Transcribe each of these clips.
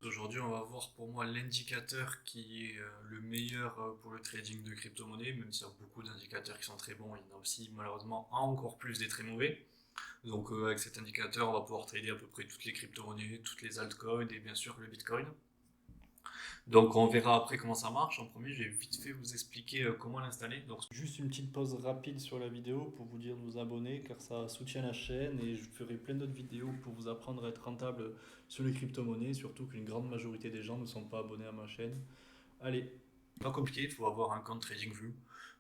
Aujourd'hui, on va voir pour moi l'indicateur qui est le meilleur pour le trading de crypto-monnaie, même s'il y a beaucoup d'indicateurs qui sont très bons, il y en a aussi malheureusement encore plus des très mauvais. Donc avec cet indicateur, on va pouvoir trader à peu près toutes les crypto-monnaies, toutes les altcoins et bien sûr le Bitcoin. Donc on verra après comment ça marche. En premier, je vais vite fait vous expliquer comment l'installer. Donc Juste une petite pause rapide sur la vidéo pour vous dire de vous abonner car ça soutient la chaîne et je ferai plein d'autres vidéos pour vous apprendre à être rentable sur les crypto-monnaies, surtout qu'une grande majorité des gens ne sont pas abonnés à ma chaîne. Allez, pas compliqué, il faut avoir un compte TradingView.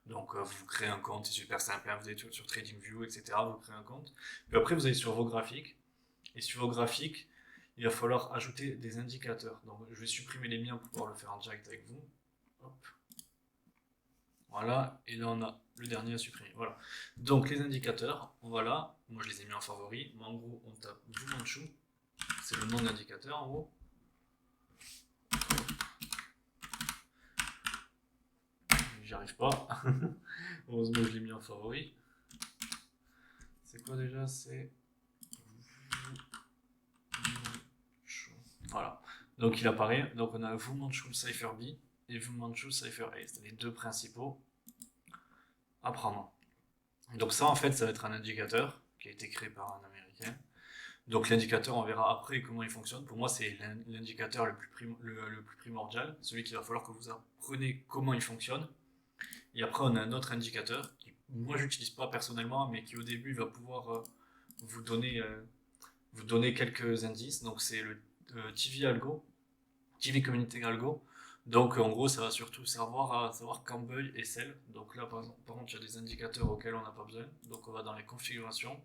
Donc vous créez un compte, c'est super simple, hein. Vous êtes sur TradingView, etc. Vous créez un compte. Puis après, vous allez sur vos graphiques. Et sur vos graphiques, il va falloir ajouter des indicateurs. Donc je vais supprimer les miens pour pouvoir le faire en direct avec vous. Hop, voilà, et là on a le dernier à supprimer. Voilà. Donc les indicateurs, voilà, moi je les ai mis en favori, mais en gros on tape Bumanchu, c'est le nom de l'indicateur en gros. J'y arrive pas. Heureusement je l'ai mis en favori. C'est quoi déjà? C'est voilà. Donc il apparaît. Donc on a Fumanchu Cypher B et Fumanchu Cypher A. C'est les deux principaux à prendre. Donc ça, en fait, ça va être un indicateur qui a été créé par un Américain. Donc l'indicateur, on verra après comment il fonctionne. Pour moi, c'est l'indicateur le plus primordial, celui qu'il va falloir que vous appreniez comment il fonctionne. Et après, on a un autre indicateur qui, moi, j'utilise pas personnellement, mais qui au début va pouvoir vous donner, euh, vous donner quelques indices. Donc c'est le TV Algo, TV Community Algo. Donc en gros, ça va surtout servir à savoir quand buy et sell. Donc là, par contre, il y a des indicateurs auxquels on n'a pas besoin. Donc on va dans les configurations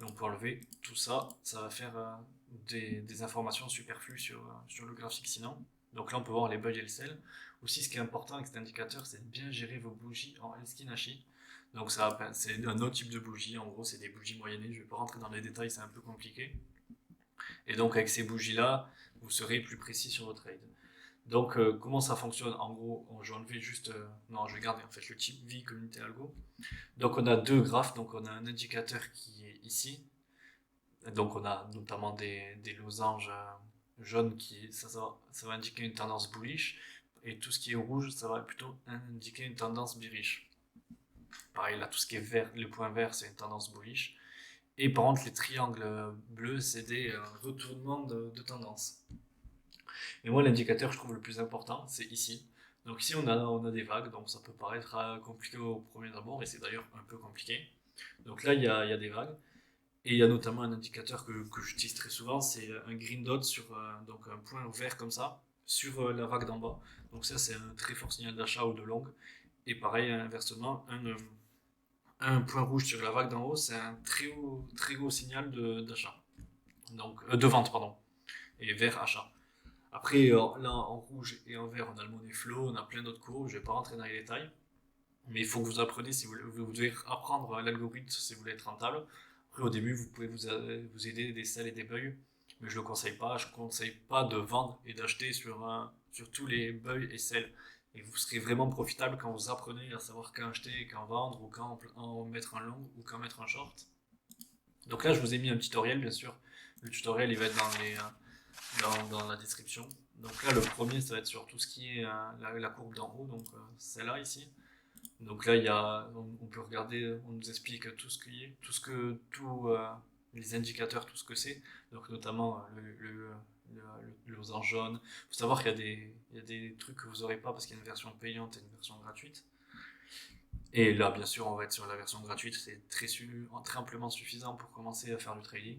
et on peut enlever tout ça. Ça va faire des informations superflues sur le graphique sinon. Donc là, on peut voir les buy et le sell. Aussi, ce qui est important avec cet indicateur, c'est de bien gérer vos bougies en Elskin Hashi. Donc ça, c'est un autre type de bougie. En gros, c'est des bougies moyennées. Je ne vais pas rentrer dans les détails, c'est un peu compliqué. Et donc avec ces bougies-là, vous serez plus précis sur votre trade. Donc, comment ça fonctionne? En gros, je vais enlever juste. Non, je vais garder en fait le type V communauté algo. Donc, on a deux graphes. Donc, on a un indicateur qui est ici. Donc, on a notamment des losanges jaunes qui, ça va indiquer une tendance bullish. Et tout ce qui est rouge, ça va plutôt indiquer une tendance bearish. Pareil, là, tout ce qui est vert, le point vert, c'est une tendance bullish. Et par contre, les triangles bleus, c'est des retournements de tendance. Et moi, l'indicateur, je trouve le plus important, c'est ici. Donc ici, on a des vagues, donc ça peut paraître compliqué au premier abord, et c'est d'ailleurs un peu compliqué. Donc là, il y a des vagues, et il y a notamment un indicateur que j'utilise très souvent, c'est un green dot sur donc un point vert comme ça, sur la vague d'en bas. Donc ça, c'est un très fort signal d'achat ou de long. Et pareil, inversement, un point rouge sur la vague d'en haut, c'est un très gros signal d'achat. Donc, de vente, pardon. Et vert achat. Après, là, en rouge et en vert, on a le money flow, on a plein d'autres courbes, je ne vais pas rentrer dans les détails. Mais il faut que vous appreniez, si vous devez apprendre l'algorithme si vous voulez être rentable. Après, au début, vous pouvez vous aider des sell et des buys, mais je ne le conseille pas. Je ne conseille pas de vendre et d'acheter sur tous les buys et sell. Et vous serez vraiment profitable quand vous apprenez à savoir quand acheter, quand vendre, ou quand en mettre un long, ou quand mettre un short. Donc là, je vous ai mis un tutoriel, bien sûr. Le tutoriel, il va être dans la description. Donc là, le premier, ça va être sur tout ce qui est la courbe d'en haut, donc celle-là ici. Donc là, on peut regarder, on nous explique tout ce qui est, les indicateurs, tout ce que c'est. Donc notamment le losange jaune. Il faut savoir il y a des trucs que vous n'aurez pas parce qu'il y a une version payante et une version gratuite. Et là, bien sûr, on va être sur la version gratuite. C'est très amplement suffisant pour commencer à faire du trading.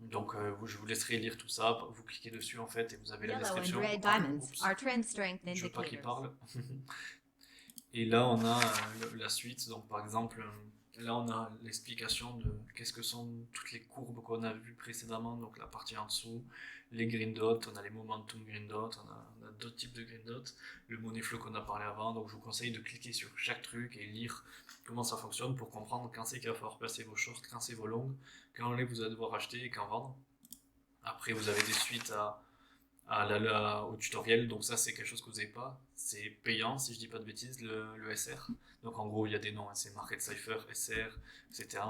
Donc, je vous laisserai lire tout ça. Vous cliquez dessus en fait et vous avez la Yellow and description. red diamonds Oups, are trend strength je veux pas qu'il indicators. parle. Et là, on a la suite. Donc, par exemple, là, on a l'explication de qu'est-ce que sont toutes les courbes qu'on a vues précédemment. Donc, la partie en dessous, les green dots, on a les momentum green dots, on a d'autres types de green dots, le money flow qu'on a parlé avant. Donc, je vous conseille de cliquer sur chaque truc et lire comment ça fonctionne pour comprendre quand c'est qu'il va falloir placer vos shorts, quand c'est vos longs, quand vous allez devoir acheter et quand vendre. Après, vous avez des suites au tutoriel. Donc ça, c'est quelque chose que vous n'avez pas. C'est payant, si je dis pas de bêtises, le SR. Donc en gros, il y a des noms, hein, c'est Market Cypher, SR, etc.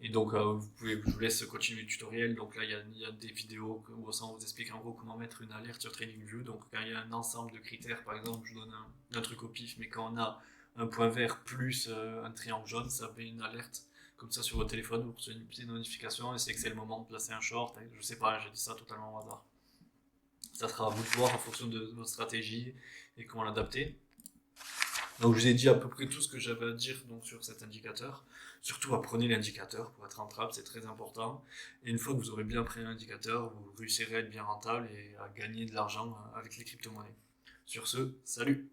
Et donc, je vous laisse continuer le tutoriel. Donc là, il y a des vidéos où on vous explique en gros comment mettre une alerte sur TradingView. Donc, quand il y a un ensemble de critères, par exemple, je vous donne un truc au pif, mais quand on a un point vert plus un triangle jaune, ça fait une alerte comme ça sur votre téléphone. Vous recevez une petite notification et c'est que c'est le moment de placer un short. Je sais pas, j'ai dit ça totalement au hasard. Ça sera à vous de voir en fonction de votre stratégie et comment l'adapter. Donc je vous ai dit à peu près tout ce que j'avais à dire donc, sur cet indicateur. Surtout apprenez l'indicateur pour être rentable, c'est très important. Et une fois que vous aurez bien appris l'indicateur, vous réussirez à être bien rentable et à gagner de l'argent avec les crypto-monnaies. Sur ce, salut!